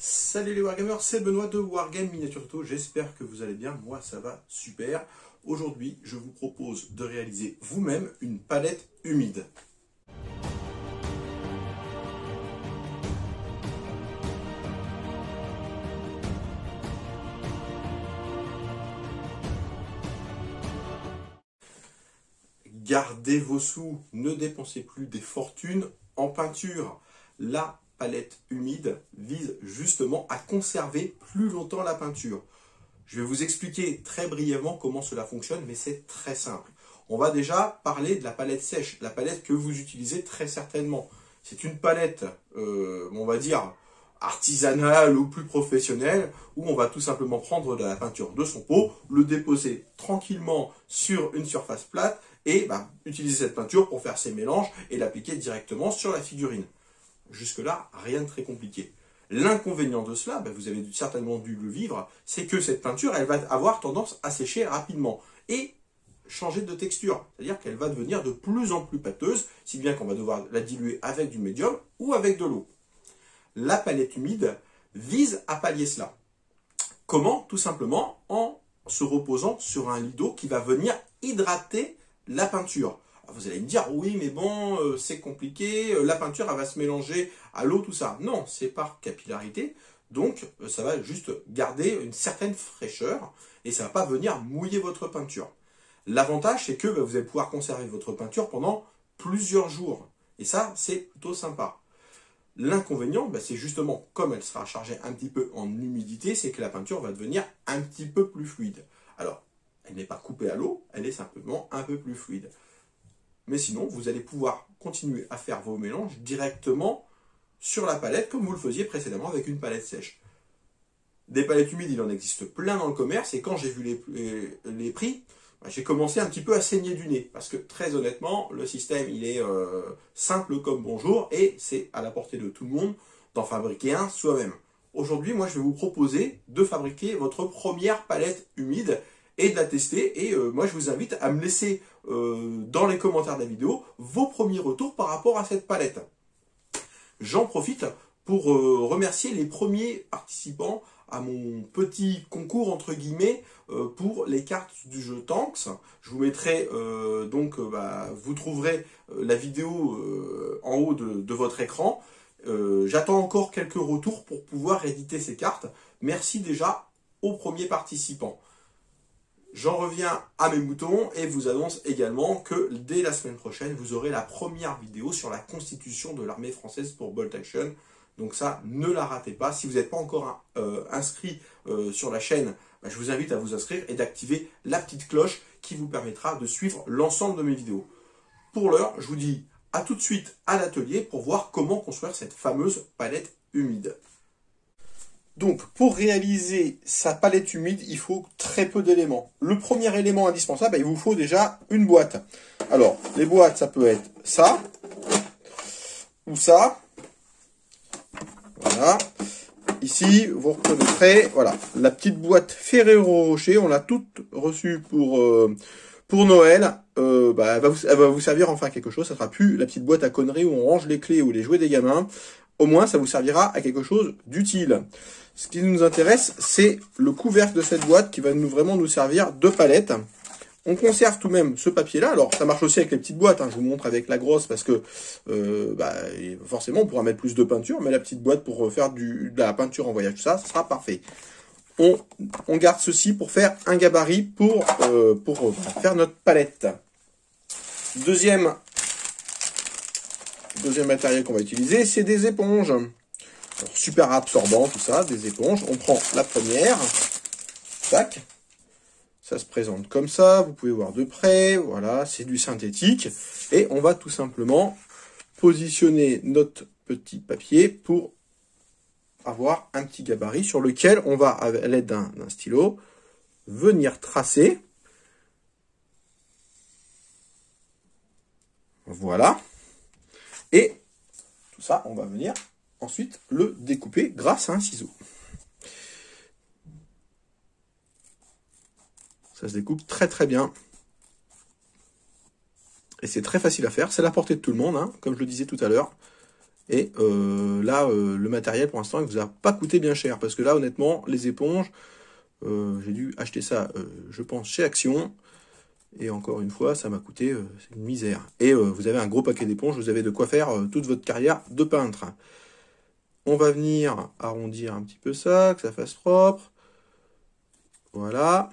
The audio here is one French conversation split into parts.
Salut les Wargamers, c'est Benoît de Wargame Miniature Tuto, j'espère que vous allez bien, moi ça va super. Aujourd'hui, je vous propose de réaliser vous-même une palette humide. Gardez vos sous, ne dépensez plus des fortunes en peinture. La palette humide vise justement à conserver plus longtemps la peinture. Je vais vous expliquer très brièvement comment cela fonctionne, mais c'est très simple. On va déjà parler de la palette sèche, la palette que vous utilisez très certainement. C'est une palette, on va dire, artisanale ou plus professionnelle, où on va tout simplement prendre de la peinture de son pot, le déposer tranquillement sur une surface plate, et utiliser cette peinture pour faire ses mélanges et l'appliquer directement sur la figurine. Jusque-là, rien de très compliqué. L'inconvénient de cela, vous avez certainement dû le vivre, c'est que cette peinture, elle va avoir tendance à sécher rapidement et changer de texture. C'est-à-dire qu'elle va devenir de plus en plus pâteuse, si bien qu'on va devoir la diluer avec du médium ou avec de l'eau. La palette humide vise à pallier cela. Comment? Tout simplement en se reposant sur un lit d'eau qui va venir hydrater la peinture. Vous allez me dire, oui, mais bon, c'est compliqué, la peinture, elle va se mélanger à l'eau, tout ça. Non, c'est par capillarité, donc ça va juste garder une certaine fraîcheur et ça ne va pas venir mouiller votre peinture. L'avantage, c'est que vous allez pouvoir conserver votre peinture pendant plusieurs jours. Et ça, c'est plutôt sympa. L'inconvénient, c'est justement, comme elle sera chargée un petit peu en humidité, c'est que la peinture va devenir un petit peu plus fluide. Alors, elle n'est pas coupée à l'eau, elle est simplement un peu plus fluide. Mais sinon, vous allez pouvoir continuer à faire vos mélanges directement sur la palette, comme vous le faisiez précédemment avec une palette sèche. Des palettes humides, il en existe plein dans le commerce, et quand j'ai vu les prix, j'ai commencé un petit peu à saigner du nez, parce que très honnêtement, le système, il est simple comme bonjour, et c'est à la portée de tout le monde d'en fabriquer un soi-même. Aujourd'hui, moi, je vais vous proposer de fabriquer votre première palette humide, et de la tester, et moi je vous invite à me laisser dans les commentaires de la vidéo vos premiers retours par rapport à cette palette. J'en profite pour remercier les premiers participants à mon petit concours entre guillemets pour les cartes du jeu Tanks. Je vous mettrai vous trouverez la vidéo en haut de votre écran. J'attends encore quelques retours pour pouvoir éditer ces cartes. Merci déjà aux premiers participants. J'en reviens à mes moutons et vous annonce également que dès la semaine prochaine, vous aurez la première vidéo sur la constitution de l'armée française pour Bolt Action. Donc ça, ne la ratez pas. Si vous n'êtes pas encore inscrit sur la chaîne, je vous invite à vous inscrire et d'activer la petite cloche qui vous permettra de suivre l'ensemble de mes vidéos. Pour l'heure, je vous dis à tout de suite à l'atelier pour voir comment construire cette fameuse palette humide. Donc, pour réaliser sa palette humide, il faut très peu d'éléments. Le premier élément indispensable, il vous faut déjà une boîte. Alors, les boîtes, ça peut être ça, ou ça. Voilà. Ici, vous reconnaîtrez, voilà, la petite boîte Ferrero Rocher. On l'a toute reçue pour Noël. Elle va vous servir enfin à quelque chose. Ça sera plus la petite boîte à conneries où on range les clés ou les jouets des gamins. Au moins, ça vous servira à quelque chose d'utile. Ce qui nous intéresse, c'est le couvercle de cette boîte qui va vraiment nous servir de palette. On conserve tout de même ce papier-là. Alors, ça marche aussi avec les petites boîtes. Je vous montre avec la grosse parce que forcément, on pourra mettre plus de peinture. Mais la petite boîte pour faire de la peinture en voyage, tout ça, ce sera parfait. On garde ceci pour faire un gabarit pour faire notre palette. Deuxième matériel qu'on va utiliser, c'est des éponges. Alors, super absorbant, tout ça, des éponges. On prend la première. Tac. Ça se présente comme ça. Vous pouvez voir de près. Voilà, c'est du synthétique. Et on va tout simplement positionner notre petit papier pour avoir un petit gabarit sur lequel on va, à l'aide d'un stylo, venir tracer. Voilà. Et tout ça, on va venir ensuite le découper grâce à un ciseau. Ça se découpe très très bien. Et c'est très facile à faire. C'est à la portée de tout le monde, comme je le disais tout à l'heure. Et là, le matériel, pour l'instant, il vous a pas coûté bien cher. Parce que là, honnêtement, les éponges, j'ai dû acheter ça, je pense, chez Action. Et encore une fois, ça m'a coûté c'est une misère. Et vous avez un gros paquet d'éponges, vous avez de quoi faire toute votre carrière de peintre. On va venir arrondir un petit peu ça, que ça fasse propre. Voilà.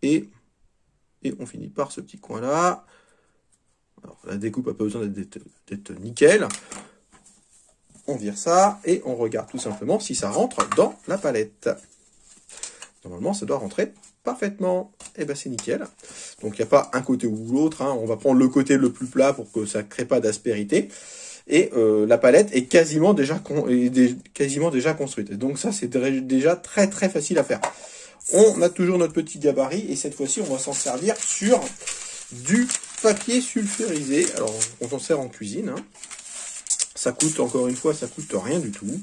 Et on finit par ce petit coin-là. Alors, la découpe n'a pas besoin d'être nickel. On vire ça et on regarde tout simplement si ça rentre dans la palette. Normalement, ça doit rentrer parfaitement. Et ben c'est nickel. Donc, il n'y a pas un côté ou l'autre. Hein. On va prendre le côté le plus plat pour que ça ne crée pas d'aspérité. Et la palette est quasiment déjà construite. Donc ça, c'est déjà très très facile à faire. On a toujours notre petit gabarit et cette fois-ci, on va s'en servir sur du papier sulfurisé. Alors, on s'en sert en cuisine. Hein. Ça coûte, encore une fois, ça coûte rien du tout.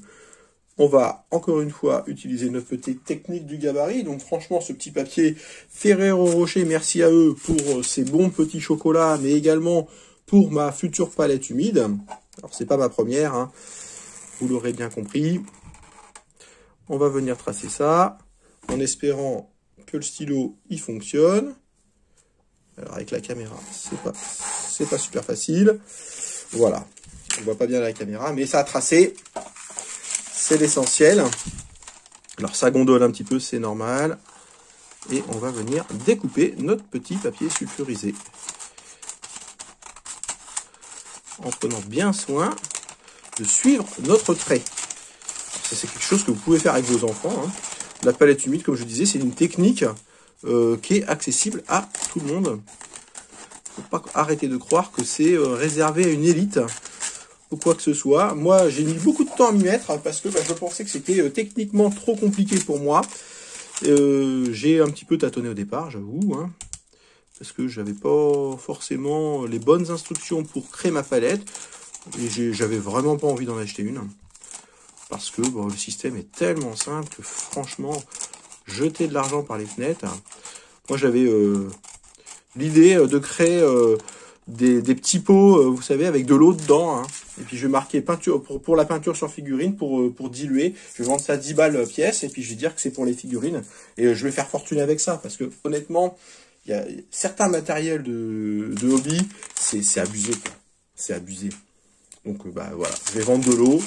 On va, encore une fois, utiliser notre petite technique du gabarit. Donc, franchement, ce petit papier Ferrero Rocher, merci à eux pour ces bons petits chocolats, mais également pour ma future palette humide. Alors, c'est pas ma première, hein. Vous l'aurez bien compris. On va venir tracer ça, en espérant que le stylo, il fonctionne. Alors, avec la caméra, c'est pas super facile. Voilà. On voit pas bien la caméra, mais ça a tracé. C'est l'essentiel. Alors, ça gondole un petit peu, c'est normal. Et on va venir découper notre petit papier sulfurisé. En prenant bien soin de suivre notre trait. Ça, c'est quelque chose que vous pouvez faire avec vos enfants. Hein. La palette humide, comme je disais, c'est une technique qui est accessible à tout le monde. Il ne faut pas arrêter de croire que c'est réservé à une élite ou quoi que ce soit. Moi, j'ai mis beaucoup de temps à m'y mettre parce que je pensais que c'était techniquement trop compliqué pour moi. J'ai un petit peu tâtonné au départ, j'avoue, hein, parce que j'avais pas forcément les bonnes instructions pour créer ma palette et j'avais vraiment pas envie d'en acheter une parce que le système est tellement simple que franchement, jeter de l'argent par les fenêtres. Moi, j'avais l'idée de créer des petits pots, vous savez, avec de l'eau dedans. Hein. Et puis, je vais marquer peinture pour la peinture sur figurine, pour diluer. Je vais vendre ça 10 balles pièce. Et puis, je vais dire que c'est pour les figurines. Et je vais faire fortune avec ça. Parce que, honnêtement, il y a certains matériels de hobby, c'est abusé. C'est abusé. Donc, voilà. Je vais vendre de l'eau.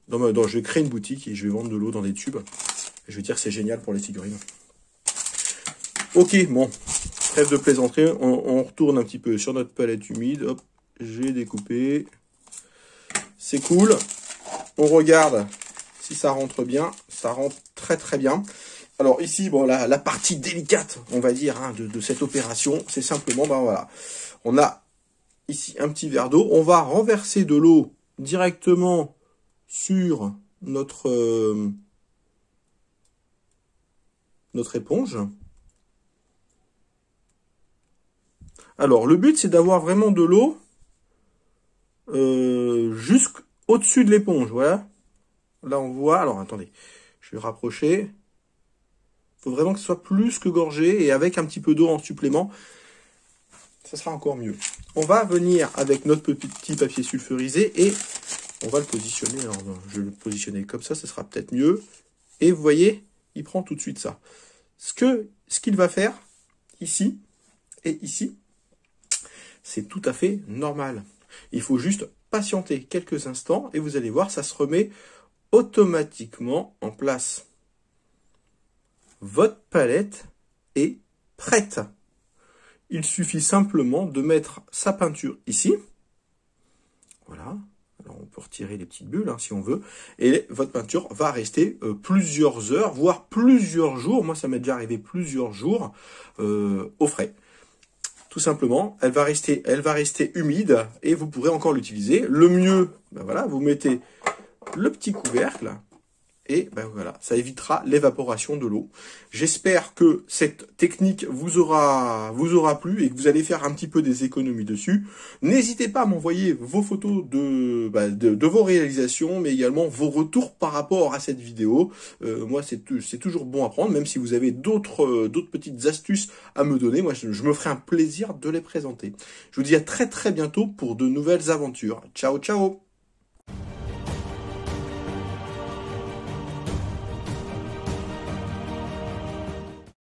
Non, je vais créer une boutique et je vais vendre de l'eau dans des tubes. Et je vais dire que c'est génial pour les figurines. Ok, bon. Trêve de plaisanterie, on retourne un petit peu sur notre palette humide. Hop, j'ai découpé. C'est cool. On regarde si ça rentre bien. Ça rentre très très bien. Alors ici, bon, la partie délicate, on va dire, hein, de cette opération, c'est simplement, voilà. On a ici un petit verre d'eau. On va renverser de l'eau directement sur notre éponge. Alors, le but, c'est d'avoir vraiment de l'eau jusqu'au-dessus de l'éponge. Voilà. Là, on voit. Alors, attendez. Je vais rapprocher. Il faut vraiment que ce soit plus que gorgé. Et avec un petit peu d'eau en supplément, ça sera encore mieux. On va venir avec notre petit papier sulfurisé et on va le positionner. Alors, je vais le positionner comme ça sera peut-être mieux. Et vous voyez, il prend tout de suite ça. Ce qu'il va faire ici et ici, c'est tout à fait normal. Il faut juste patienter quelques instants et vous allez voir, ça se remet automatiquement en place. Votre palette est prête. Il suffit simplement de mettre sa peinture ici. Voilà. Alors on peut retirer les petites bulles hein, si on veut. Et votre peinture va rester plusieurs heures, voire plusieurs jours. Moi, ça m'est déjà arrivé plusieurs jours au frais. Tout simplement, elle va rester humide et vous pourrez encore l'utiliser. Le mieux, voilà, vous mettez le petit couvercle Et ben voilà, ça évitera l'évaporation de l'eau. J'espère que cette technique vous aura plu et que vous allez faire un petit peu des économies dessus. N'hésitez pas à m'envoyer vos photos de vos réalisations, mais également vos retours par rapport à cette vidéo. Moi, c'est toujours bon à prendre, même si vous avez d'autres petites astuces à me donner. Moi, je me ferai un plaisir de les présenter. Je vous dis à très très bientôt pour de nouvelles aventures. Ciao, ciao!